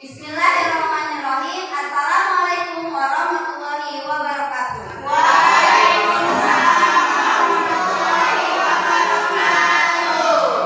Bismillahirrahmanirrahim. Assalamualaikum warahmatullahi wabarakatuh.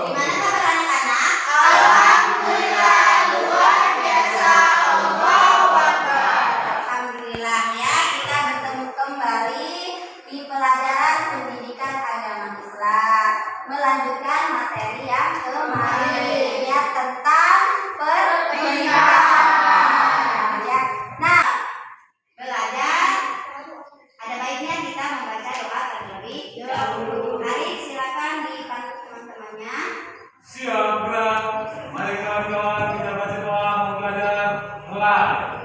Gimana kabar anak-anak? Alhamdulillah, luar biasa. Allahu Akbar. Alhamdulillah ya, kita bertemu kembali di pelajaran pendidikan agama Islam. Melanjutkan materi yang kemarin ya, tentang pernikahan ya. Nah, belajar ada baiknya kita membaca doa terlebih dahulu. Mari silakan dibantu teman-temannya. Siap, berat. Mari kawan-kawan kita baca doa belajar mulai.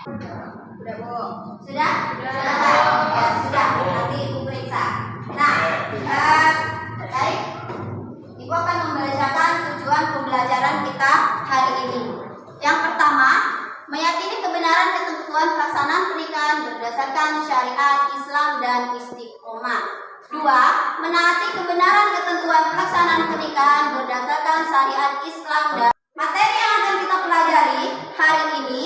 Sudah, Bu? Sudah? Selesai? Ya, sudah. Nanti Ibu periksa. Nah, baik. Ibu akan membacakan tujuan pembelajaran kita hari ini. Yang pertama, meyakini kebenaran ketentuan pelaksanaan pernikahan berdasarkan syariat Islam dan istiqomah. 2. Menaati kebenaran ketentuan pelaksanaan pernikahan berdasarkan syariat Islam dan materi yang akan kita pelajari hari ini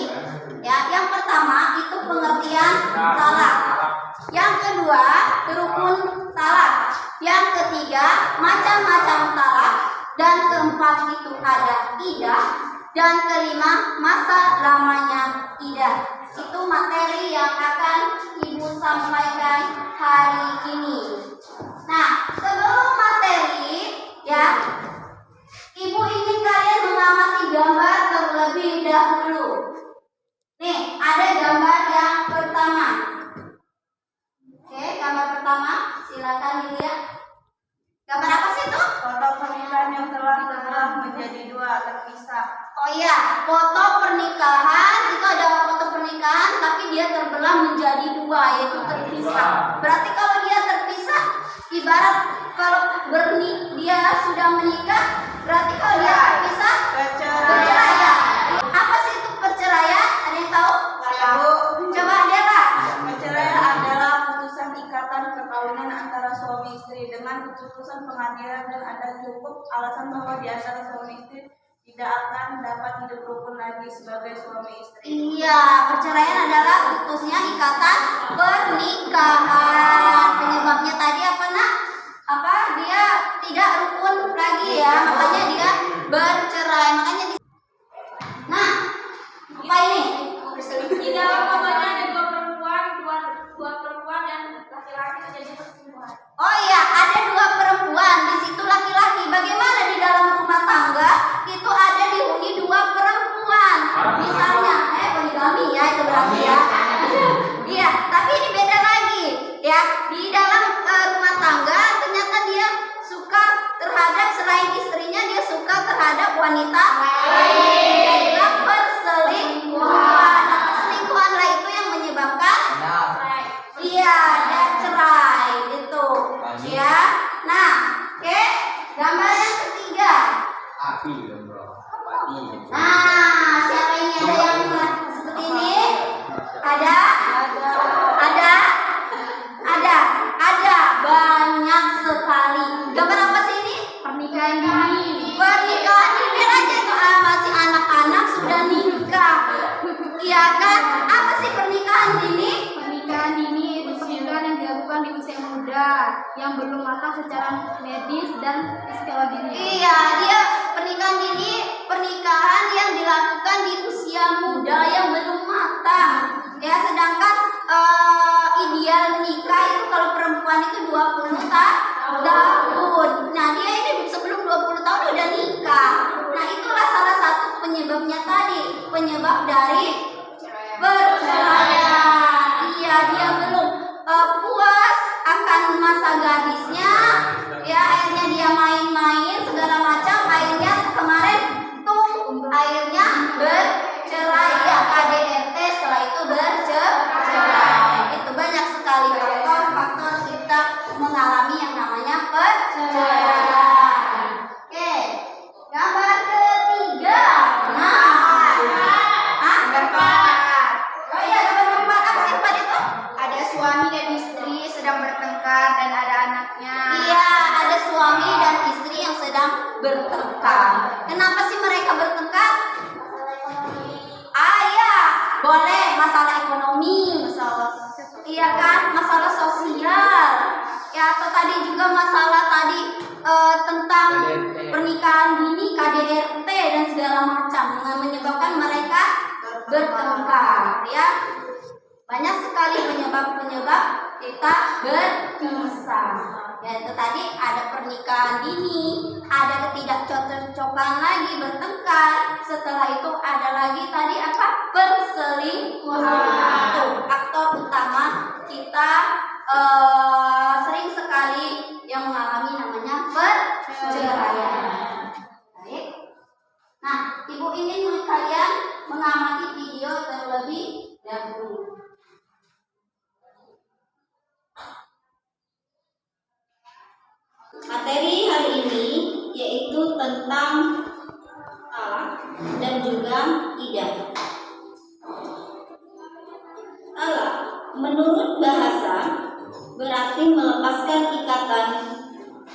ya, yang pertama itu pengertian talak, yang kedua rukun talak, yang ketiga macam-macam talak, dan keempat itu ada iddah, dan kelima masa lamanya iddah. Itu materi yang akan Ibu sampaikan hari ini. Nah, sebelum materi ya, Ibu ingin kalian mengamati gambar terlebih dahulu. Nih, ada gambar yang pertama. Oke, gambar pertama, silakan dilihat. Gambar apa sih itu? Foto pernikahan yang telah terbelah menjadi dua terpisah. Oh iya, foto pernikahan itu ada foto pernikahan, tapi dia terbelah menjadi dua, yaitu terpisah. Berarti kalau dia terpisah, ibarat kalau dia sudah menikah, berarti kalau dia terpisah, bercerai ya. Apa sih itu perceraian? Ada yang tahu? Bu, Coba Adela. perceraian adalah putusan ikatan perkawinan antara suami istri dengan keputusan pengadilan dan ada cukup alasan bahwa di antara suami istri tidak akan dapat hidup rukun lagi sebagai suami istri. Iya, perceraian adalah putusnya ikatan pernikahan. Penyebabnya tadi apa, Nak? dia tidak rukun lagi ya, makanya dia bercerai. Makanya nah, apa ini? Di dalam korbannya ada dua perempuan dan laki-laki terjadi perselingkuhan. Oh iya, ada 2 perempuan, di situ laki-laki. Bagaimana di dalam rumah tangga itu ada dihuni 2 perempuan? Misalnya, poligami ya itu berarti ya. Iya, tapi ini beda lagi ya. Di dalam rumah tangga ternyata dia suka terhadap selain istrinya, dia suka terhadap wanita lain. Jadilah perselingkuhan. Nah, perselingkuhan lah itu yang menyebabkan iya, ada cerai itu. Ya. Nah, oke. Gambar yang ketiga. Nah, siapa ini ada yang seperti ini? Ada? Banyak sekali. Gambar apa sih ini? Pernikahan dini. Pernikahan dini. Lihat aja itu masih anak-anak sudah nikah. Iya kan? Apa sih pernikahan dini? Pernikahan dini itu pernikahan yang dilakukan di usia muda, yang belum matang secara medis dan psikologisnya. Iya, dia pernikahan dini, pernikahan yang dilakukan di usia muda yang belum matang. Ya, sedangkan ideal nikah itu kalau perempuan itu 20 tahun. Nah, dia ini sebelum 20 tahun udah nikah. Nah, itulah salah satu penyebabnya tadi, penyebab dari perceraian. Iya, dia belum puas akan masa gadisnya. Ya, akhirnya dia main-main segala macam. Akhirnya kemarin akhirnya bercerai ya, KDRT, setelah itu bercerai. Itu banyak sekali faktor kita mengalami yang namanya perceraian. Oke, gambar ketiga. Oh iya, gambar keempat apa sih Pak itu? Ada suami dan istri sedang bertengkar dan ada anaknya. Iya, ada suami dan istri yang sedang bertengkar. Kenapa sih mereka bertengkar? Iya, boleh masalah ekonomi, iya kan, masalah sosial. Ya, atau tadi juga masalah tadi tentang pernikahan dini, KDRT dan segala macam yang menyebabkan mereka bertengkar. Ya, banyak sekali penyebab-penyebab kita berpisah. Ya, itu tadi ada pernikahan dini, ada ketidakcocokan lagi, bertengkar. Setelah itu ada lagi tadi apa? Perselingkuhan. Itu aktor utama kita sering sekali yang mengalami namanya perceraian. Baik. Nah, Ibu ingin kalian mengamati video terlebih dahulu. Materi hari ini yaitu tentang talak dan juga idah. Talak menurut bahasa berarti melepaskan ikatan.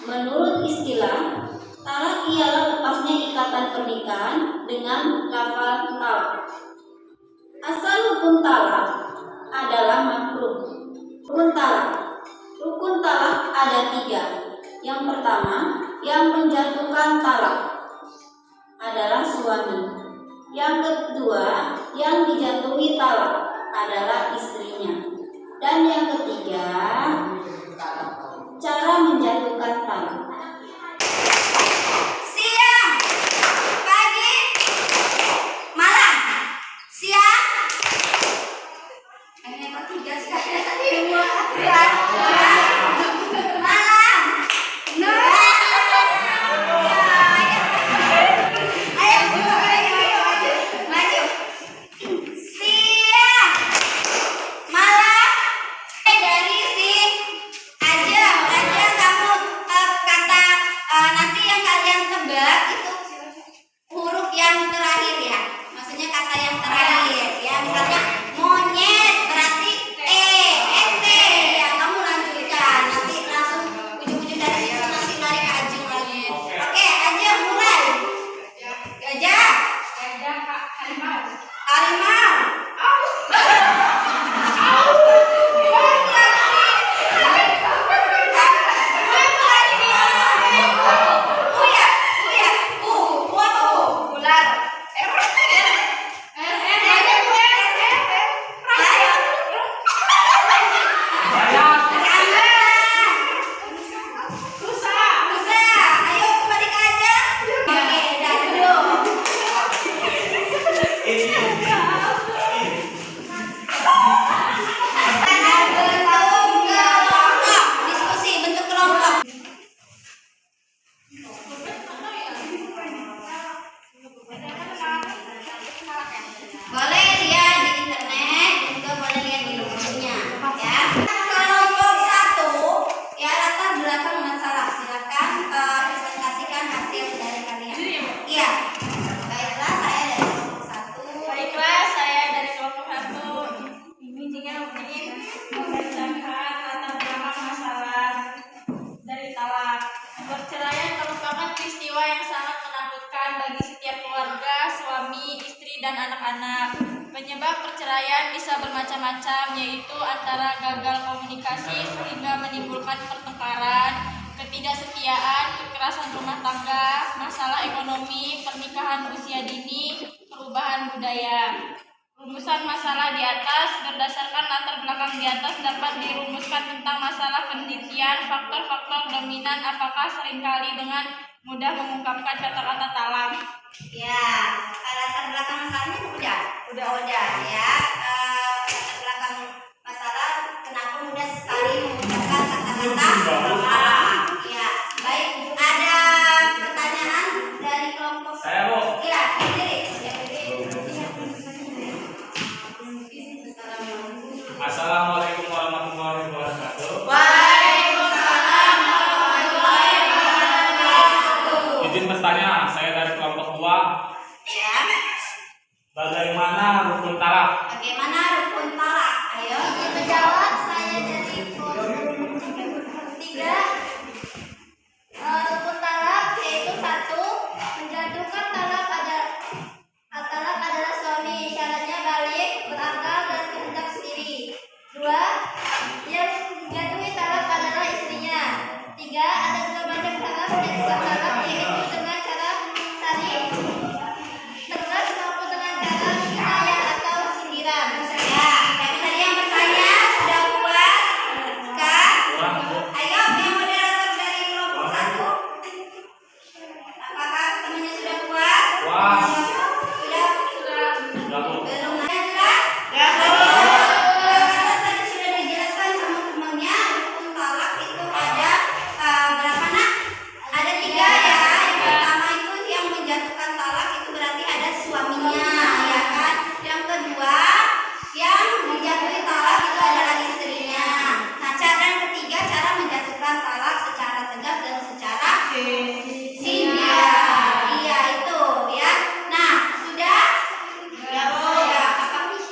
Menurut istilah, talak ialah lepasnya ikatan pernikahan dengan lafaz talak. Asal hukum talak adalah makruh. Rukun talak ada 3. Yang pertama, yang menjatuhkan talak adalah suami. Yang kedua, yang dijatuhi talak adalah istrinya. Dan yang ketiga, cara menjatuhkan talak. Siang, pagi, malam. Siang. Ini kok 3 sekali tadi 2. Dari si Ajeng kamu peristiwa yang sangat menakutkan bagi setiap keluarga, suami, istri, dan anak-anak. Penyebab perceraian bisa bermacam-macam, yaitu antara gagal komunikasi sehingga menimbulkan pertengkaran, ketidaksetiaan, kekerasan rumah tangga, masalah ekonomi, pernikahan usia dini, perubahan budaya. Rumusan masalah di atas berdasarkan latar belakang di atas dapat dirumuskan tentang masalah penelitian, faktor-faktor dominan, apakah seringkali dengan mudah mengungkapkan kata-kata talak. Ya, latar belakang masalahnya udah ya. Latar belakang masalah kenapa mudah sekali menggunakan kata-kata talak. Ya, baik. Ada pertanyaan dari kelompok? Saya, Bu. Iya, sendiri. Assalamualaikum warahmatullahi wabarakatuh. Waalaikumsalam warahmatullahi wabarakatuh. Izin bertanya, saya dari kelompok 2. Ya, Bagaimana rukun talak? bagaimana rukun talak? Ayo, menjawab. Saya dari kelompok 3. Rukun talak yaitu 1. Menjatuhkan talak adalah suami, syaratnya balik, berakal dan kehendak sendiri. 2. Yang menjatuhi talak adalah istrinya. 3. Ada 2 macam cara menjatuhkan talak, yaitu dengan cara sari, tegas maupun dengan cara kinayah atau sindiran. Ya, yang tadi yang bertanya sudah puas kan? Kurang, Bu. Ayo, yang moderator dari kelompok 1. Apakah temannya sudah puas? Puas. Sudah? Sudah, Bu. Belum ada jelas? Karena tadi sudah dijelaskan sama temannya, rukun talak itu ada berapa nak? Ada 3 ya. Yang pertama itu yang menjatuhkan talak itu berarti ada suaminya, ya kan? Yang kedua yang menjatuhi talak itu adalah istrinya. Nah, cara yang ketiga cara menjatuhkan talak secara tegas dan secara sindiran. Iya itu ya. Nah, sudah? Ya,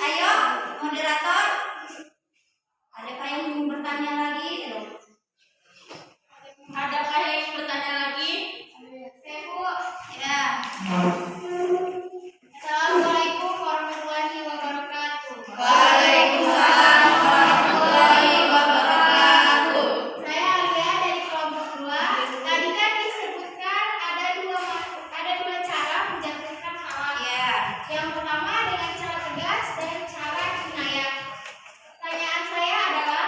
ayo moderator. Adakah yang ingin bertanya lagi? Adakah yang ingin bertanya lagi? Ya. Assalamualaikum warahmatullahi wabarakatuh. Waalaikumsalam warahmatullahi wabarakatuh. Saya Alia dari kelompok 2. Tadi kan disebutkan ada dua cara menjatuhkan talak. Ya. Yang pertama dengan cara tegas dan cara kinayah. Pertanyaan saya adalah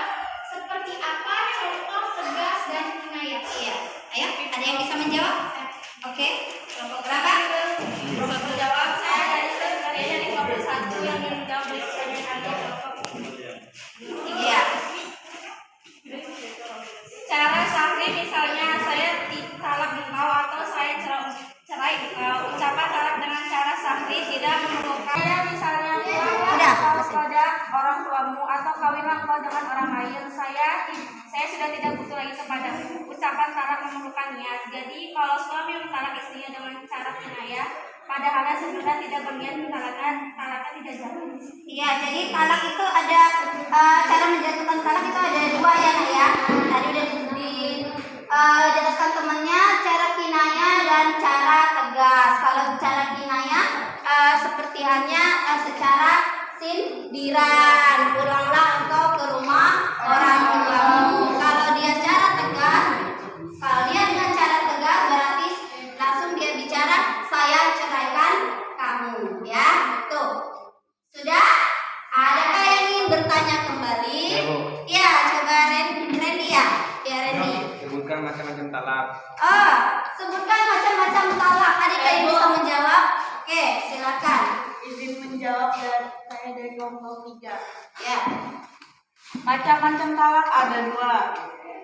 seperti apa contoh tegas dan kinayah? Iya. Ayo, ada yang bisa menjawab? Oke. Kelompok berapa? Kelompok menjawab saya dari kelompok 1 yang menjawab dari pertanyaan Anda kelompok 3. cara sahri, misalnya saya talak engkau atau saya cerai engkau. Ucapan talak dengan cara sahri tidak memerlukan saya misalnya Udah. kepada orang tuamu atau kawinlah engkau dengan orang lain. Saya sudah tidak butuh lagi kepadamu. Ucapan talak memerlukan niat. Jadi kalau suami mentalak istrinya dengan cara kinayah, padahal sebenarnya tidak berniat mentalakkan, talaknya tidak jalan. Iya, jadi talak itu ada cara menjatuhkan talak itu ada 2 ya, Nak ya. Tadi udah dijelaskan temannya cara kinayah dan cara tegas. Kalau cara kinayah seperti hanya secara sindiran, pulanglah engkau ke rumah orang tuamu. Kalau dia cara tegas, kalau dia dengan cara tegas berarti langsung dia bicara saya ceraikan kamu, ya. Tuh. Sudah? Adakah yang ingin bertanya kembali? Ya, Bu. Ya, coba Randy ya. Ya, Randy. Sebutkan macam-macam talak. Oh, sebutkan macam-macam talak. Adakah yang bisa menjawab? Oke, silakan. Izin menjawab dari saya dari kelompok 3. Ya. Macam-macam talak ada 2.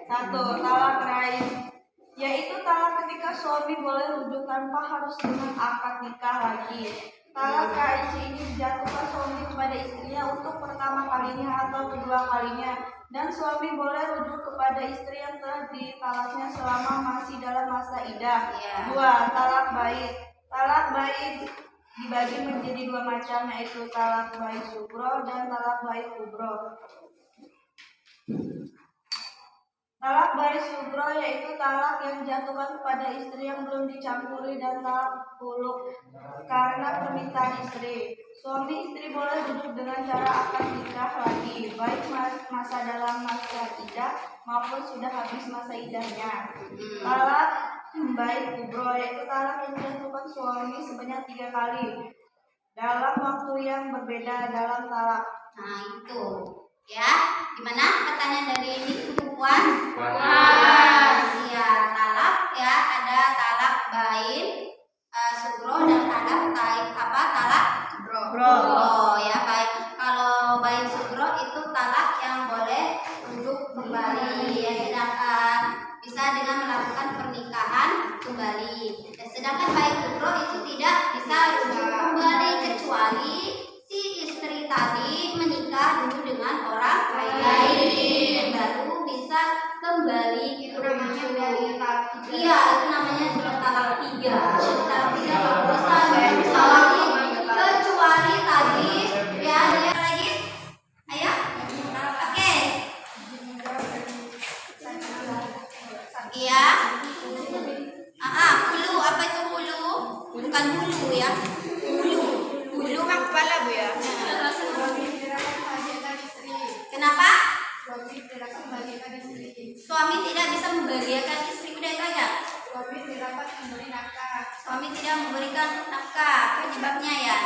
1. Talak raib, yaitu talak ketika suami boleh rujuk tanpa harus dengan akad nikah lagi. Talak raib ini dijatuhkan suami kepada istrinya untuk pertama kalinya atau kedua kalinya, dan suami boleh rujuk kepada istri yang telah ditalaknya selama masih dalam masa iddah. Ya. 2. Talak bait. Talak bait dibagi menjadi 2 macam, yaitu talak bait sugro dan talak bait kubro. Talak bait sugro yaitu talak yang dijatuhkan kepada istri yang belum dicampuri, dan talak khulu karena permintaan istri. Suami istri boleh duduk dengan cara akad nikah lagi, baik masa dalam masa iddah maupun sudah habis masa iddahnya. Talak bait kubro yaitu talak yang dijatuhkan suami sebanyak 3 kali dalam waktu yang berbeda dalam talak. Nah itu ya, gimana pertanyaan dari ini Puan? Ya, talak ya, ada talak bain, sugro, dan ada talak bro. Ya, baik. Kalau bain sugro itu talak yang boleh untuk kembali ya, sedangkan bisa dengan melakukan pernikahan kembali. Dan sedangkan bain sugro itu tidak bisa rujuk kembali kecuali si istri tadi menikah dulu dengan orang lain, baru bisa kembali ke rumah. Iya, itu namanya surat talak 3. Talak 3 kalau kecuali tadi ya, lihat lagi. Ayo. Oke. Iya. Hulu, apa itu hulu? Bukan hulu ya. Hulu mah kepala Bu ya. Kenapa? Suami tidak bisa membahagiakan istri, udah itu aja. Suami tidak memberikan nafkah, penyebabnya ya.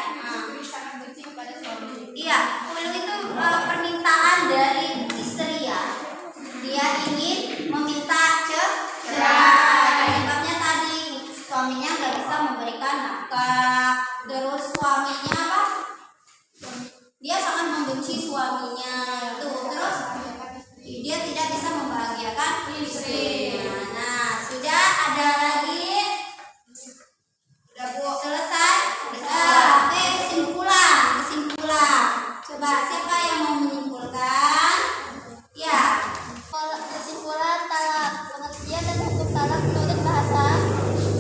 Iya, hulu itu permintaan dari istri ya. Dia ingin meminta cerai. Penyebabnya tadi suaminya nggak bisa memberikan nafkah. Terus suaminya apa? Dia sangat membenci suaminya itu. Terus dia tidak bisa membahagiakan istrinya. Nah, sudah ada lagi? Sudah Bu, selesai? Kesimpulan. Coba siapa yang mau menyimpulkan? Ya. Kesimpulan talak. Pengertian dan hukum talak menurut bahasa.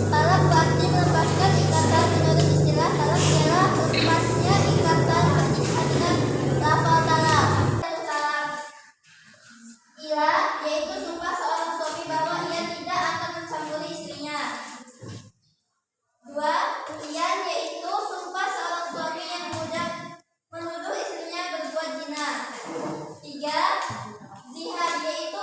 Talak berarti melepaskan ikatan. Menurut istilah talak ialah lepasnya ikatan pernikahan dengan lafal talak. Talak ialah yaitu sumpah seorang suami bahwa ia tidak akan mencampuri istrinya. 2. Ulian yaitu sumpah seorang suami yang menuduh istrinya berbuat zina. 3. Zihar yaitu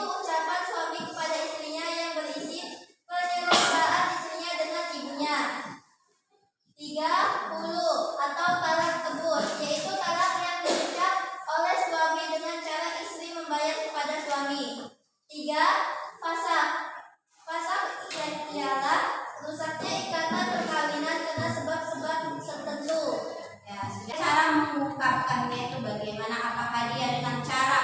ucapan suami kepada istrinya yang berisi penyertaan istrinya dengan ibunya. 3. Hulu atau talak tebus yaitu talak yang diucap oleh suami dengan cara istri membayar kepada suami. 3. Fasakh ialah rusaknya ikatan perkawinan karena sebab-sebab tertentu. Ya, sudah. Cara mengungkapkannya itu bagaimana? Apakah dia dengan cara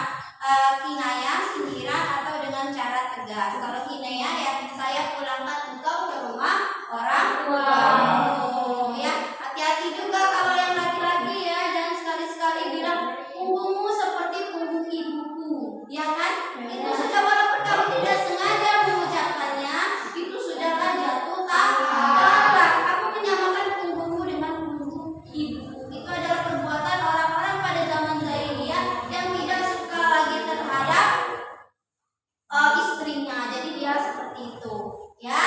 kinayah, sindiran, atau dengan cara tegas? Kalau kinayah ya, saya pulangkan engkau ke rumah orang tuamu. Ya, hati-hati juga kalau yang laki-laki ya, jangan sekali-sekali bilang punggungmu seperti punggung ibuku, ya kan? Itu sudah, walaupun kamu tidak sengaja mengucapkannya, itu sudahlah jatuh talak. Kamu menyamakan punggungmu dengan punggung ibuku. Itu adalah perbuatan orang-orang pada zaman jahiliyah yang tidak suka lagi terhadap istrinya. Jadi dia seperti itu, ya.